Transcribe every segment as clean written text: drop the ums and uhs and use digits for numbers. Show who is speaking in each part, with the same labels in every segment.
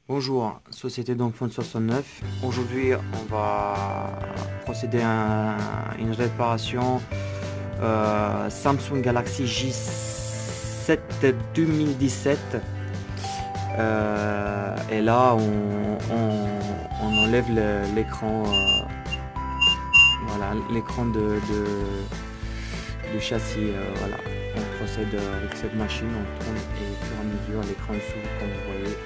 Speaker 1: Bonjour, Société d'Enfants 69. Aujourd'hui, on va procéder à une réparation Samsung Galaxy J7 2017. Et là, on enlève l'écran, voilà, l'écran du châssis. Voilà, on procède avec cette machine, on tourne et au fur et à mesure, l'écran s'ouvre comme vous voyez.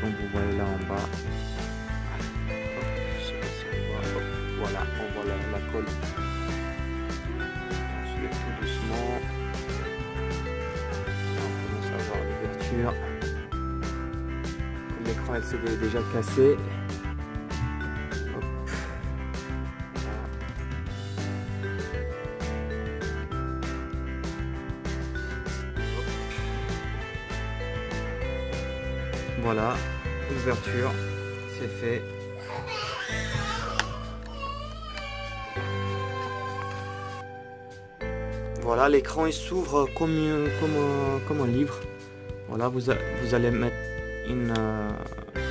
Speaker 1: Comme vous voyez là en bas, hop, je sais pas si on voit, hop, voilà, on voit la colle. On se lève tout doucement. Là, on commence à voir l'ouverture. L'écran LCD est déjà cassé. Hop. Voilà, l'ouverture, c'est fait. Voilà, l'écran il s'ouvre comme un livre. Voilà, vous allez mettre une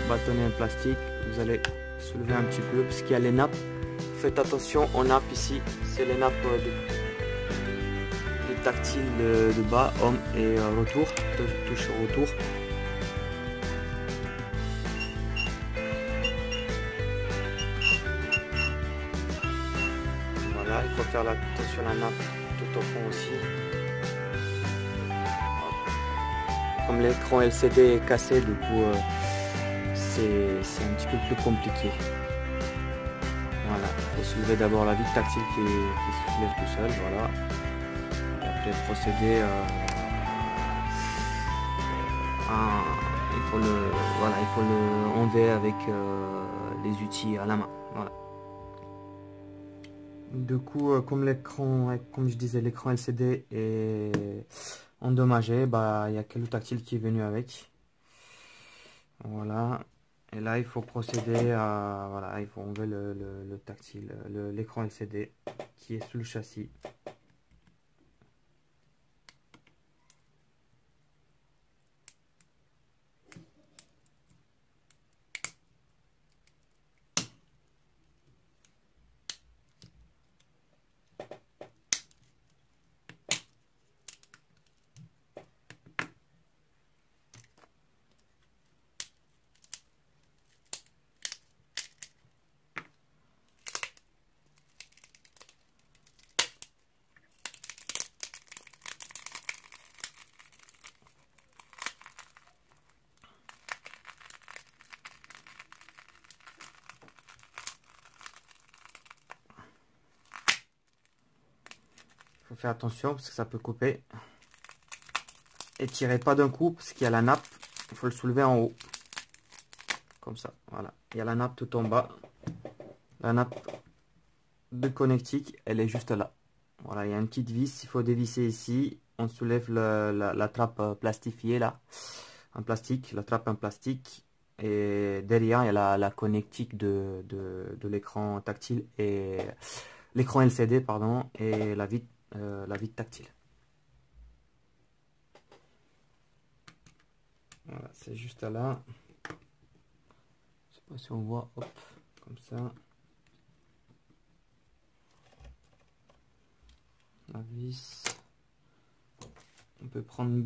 Speaker 1: bâtonnet en plastique. Vous allez soulever un petit peu parce qu'il y a les nappes. Faites attention aux nappes ici. C'est les nappes de tactile de bas, homme et retour, touche retour. Voilà, il faut faire attention à la nappe tout au fond aussi. Comme l'écran LCD est cassé, du coup c'est un petit peu plus compliqué. Voilà, il faut soulever d'abord la vitre tactile qui se soulève tout seul, voilà. Et après procéder il faut le enlever avec les outils à la main. Voilà. Du coup, comme l'écran, comme je disais, l'écran LCD est endommagé, bah il y a que le tactile qui est venu avec. Voilà. Et là, il faut procéder à, voilà, il faut enlever le tactile, l'écran LCD qui est sous le châssis. Faut faire attention parce que ça peut couper. Et tirez pas d'un coup parce qu'il y a la nappe. Il faut le soulever en haut. Comme ça, voilà. Il y a la nappe tout en bas. La nappe de connectique, elle est juste là. Voilà, il y a une petite vis. Il faut dévisser ici. On soulève la trappe plastifiée là. En plastique, la trappe en plastique. Et derrière, il y a la connectique de l'écran tactile et l'écran LCD, pardon, et la vitre tactile. Voilà, c'est juste là. Je sais pas si on voit, hop, comme ça. La vis. On peut prendre une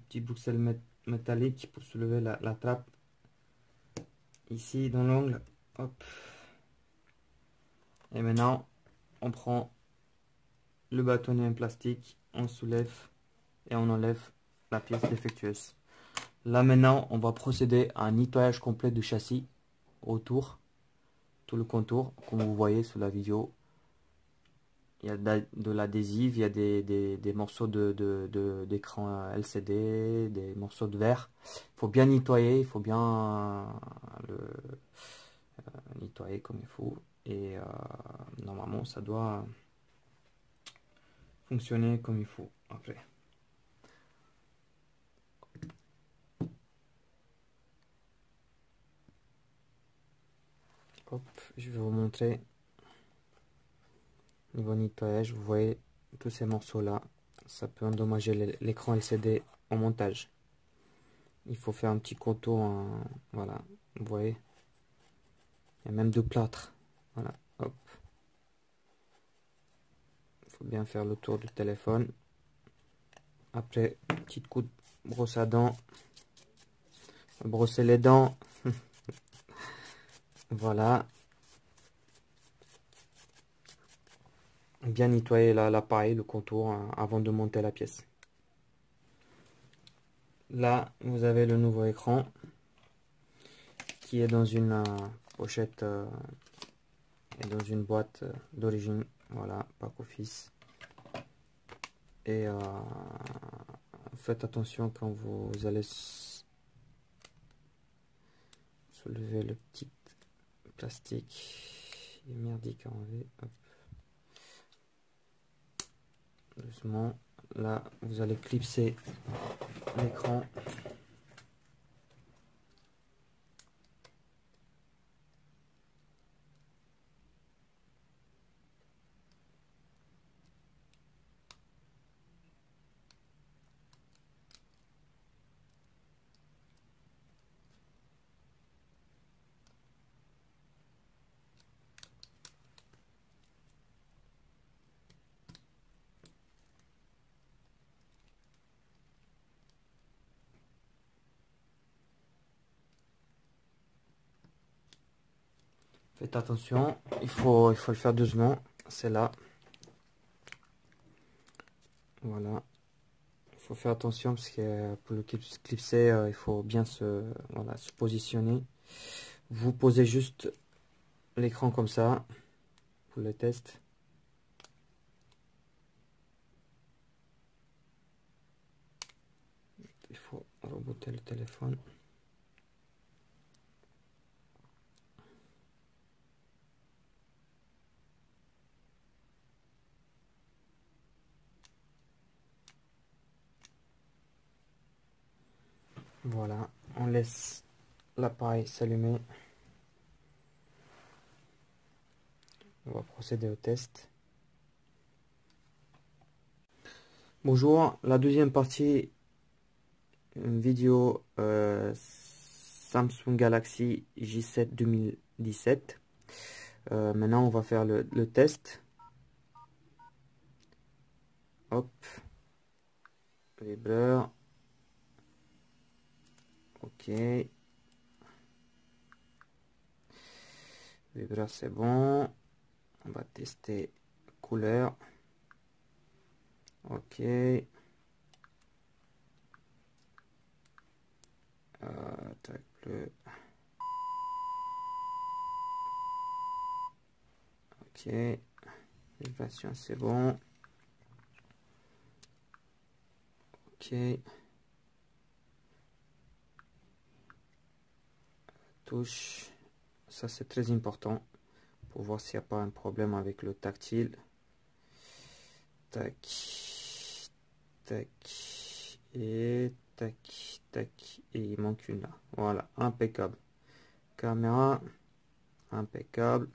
Speaker 1: petite Bruxelles métallique pour soulever la trappe. Ici, dans l'angle, hop. Et maintenant, on prend le bâtonnet en plastique, on soulève et on enlève la pièce défectueuse. Là maintenant, on va procéder à un nettoyage complet du châssis autour, tout le contour, comme vous voyez sur la vidéo. Il y a de l'adhésif, il y a des morceaux d'écran LCD, des morceaux de verre. Il faut bien nettoyer, il faut bien le nettoyer comme il faut. Et normalement, ça doit fonctionner comme il faut après. Hop, je vais vous montrer niveau nettoyage. Vous voyez tous ces morceaux là, ça peut endommager l'écran LCD en montage. Il faut faire un petit contour, voilà, vous voyez. Il y a même deux plâtres. Voilà, hop. Il faut bien faire le tour du téléphone. Après, petite coup de brosse à dents. Brosser les dents. Voilà. Bien nettoyer l'appareil, le contour, avant de monter la pièce. Là, vous avez le nouveau écran qui est dans une pochette et dans une boîte d'origine. Voilà, pack office. Et faites attention quand vous allez soulever le petit plastique. Il est merdique à enlever. Hop. Doucement. Là, vous allez clipser l'écran. Faites attention, il faut le faire doucement. C'est là. Voilà. Il faut faire attention parce que pour le clipser, il faut bien voilà, se positionner. Vous posez juste l'écran comme ça pour le test. Il faut rebooter le téléphone. Voilà, on laisse l'appareil s'allumer. On va procéder au test. Bonjour, la deuxième partie, une vidéo Samsung Galaxy J7 2017. Maintenant, on va faire le test. Hop, vibreur. Ok. Vibreur, c'est bon. On va tester couleur. Ok. Tac, bleu. Ok. Vibration, c'est bon. Ok. Touche. Ça, c'est très important pour voir s'il n'y a pas un problème avec le tactile. Tac. Tac. Et tac. Tac. Et il manque une là. Voilà. Impeccable. Caméra. Impeccable.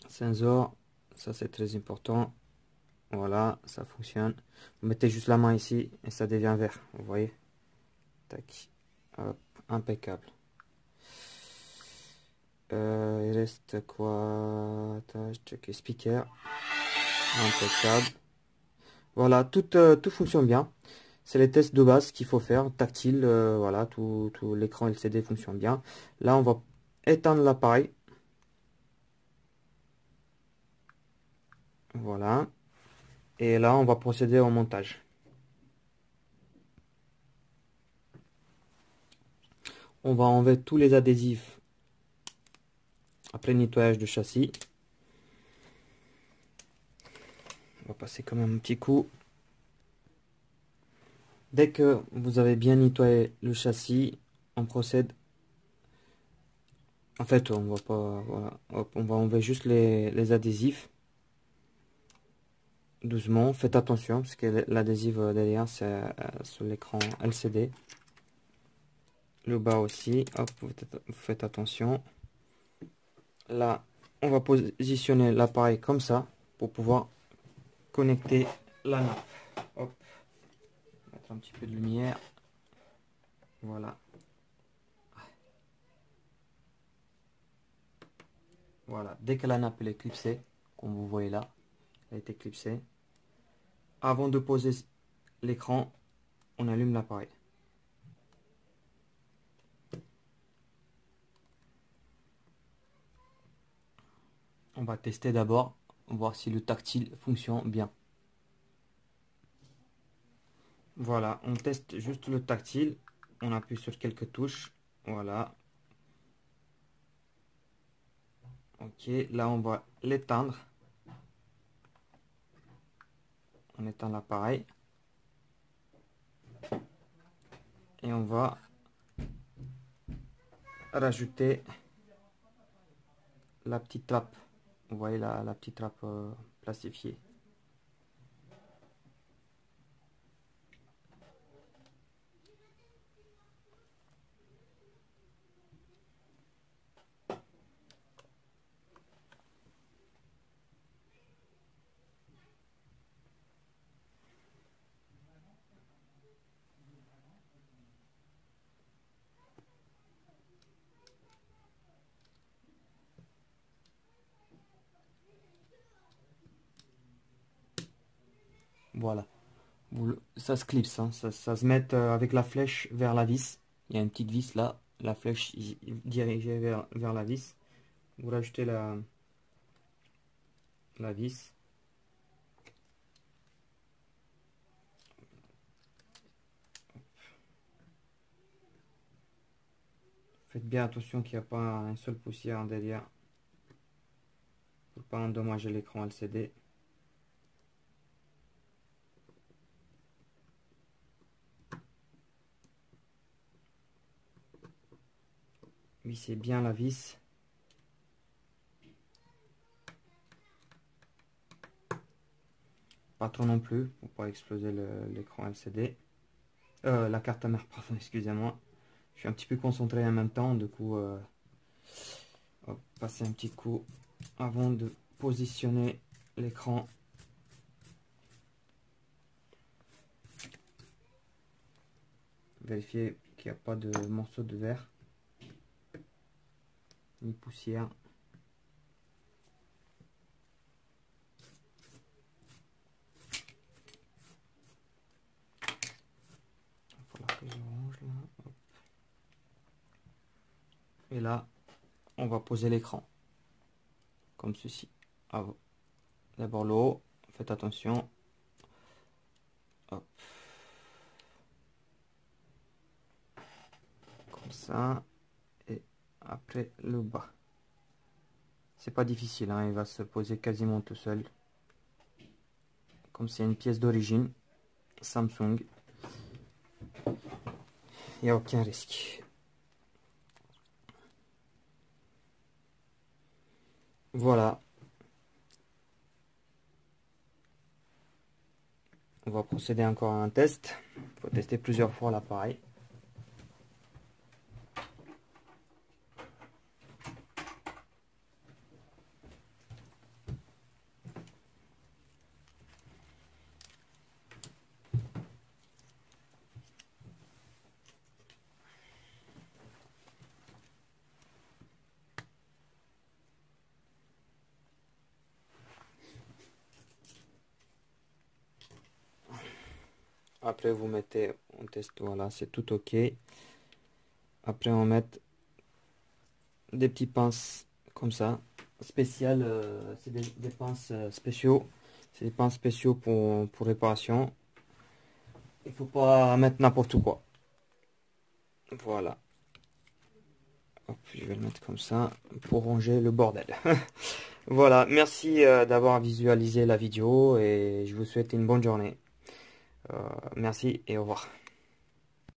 Speaker 1: Sensor. Ça, c'est très important. Voilà. Ça fonctionne. Vous mettez juste la main ici et ça devient vert. Vous voyez. Tac. Hop. Impeccable. Il reste quoi? Check speaker. Impeccable. Voilà, tout fonctionne bien. C'est les tests de base qu'il faut faire. Tactile, voilà, tout l'écran LCD fonctionne bien. Là, on va éteindre l'appareil. Voilà. Et là, on va procéder au montage. On va enlever tous les adhésifs après nettoyage de châssis. On va passer quand même un petit coup. Dès que vous avez bien nettoyé le châssis, on procède. En fait, on va pas, voilà, hop, on va enlever juste les adhésifs. Doucement, faites attention parce que l'adhésif derrière c'est sur l'écran LCD. Le bas aussi, hop, vous faites attention. Là, on va positionner l'appareil comme ça pour pouvoir connecter la nappe. Hop. un petit peu de lumière. Voilà. Voilà, dès que la nappe est clipsée, comme vous voyez là, elle a été clipsée. Avant de poser l'écran, on allume l'appareil. On va tester d'abord, voir si le tactile fonctionne bien. Voilà, on teste juste le tactile. On appuie sur quelques touches. Voilà. Ok, là on va l'éteindre. On éteint l'appareil. Et on va rajouter la petite trappe. Vous voyez la petite trappe plastifiée. Voilà. Ça se clipse, hein. Ça se met avec la flèche vers la vis. Il y a une petite vis là. La flèche dirigée vers la vis. Vous rajoutez la vis. Faites bien attention qu'il n'y a pas un seul poussière derrière. Pour pas endommager l'écran LCD. Vissez bien la vis. Pas trop non plus, pour pas exploser l'écran LCD. La carte mère, pardon, excusez-moi. Je suis un petit peu concentré en même temps, du coup, passer un petit coup avant de positionner l'écran. Vérifier qu'il n'y a pas de morceaux de verre, ni poussière. Il va falloir que je range là. Hop. Et là, on va poser l'écran comme ceci. D'abord le haut, faites attention. Hop. Comme ça. Et après le bas. C'est pas difficile, hein, il va se poser quasiment tout seul. Comme c'est une pièce d'origine Samsung, il n'y a aucun risque. Voilà. On va procéder encore à un test. Il faut tester plusieurs fois l'appareil. Après vous mettez, on teste, voilà, c'est tout ok. Après on met des petits pinces comme ça, spécial, c'est des pinces spéciaux. C'est des pinces spéciaux pour réparation. Il faut pas mettre n'importe quoi. Voilà. Hop, je vais le mettre comme ça pour ranger le bordel. Voilà, merci d'avoir visualisé la vidéo et je vous souhaite une bonne journée. Merci et au revoir.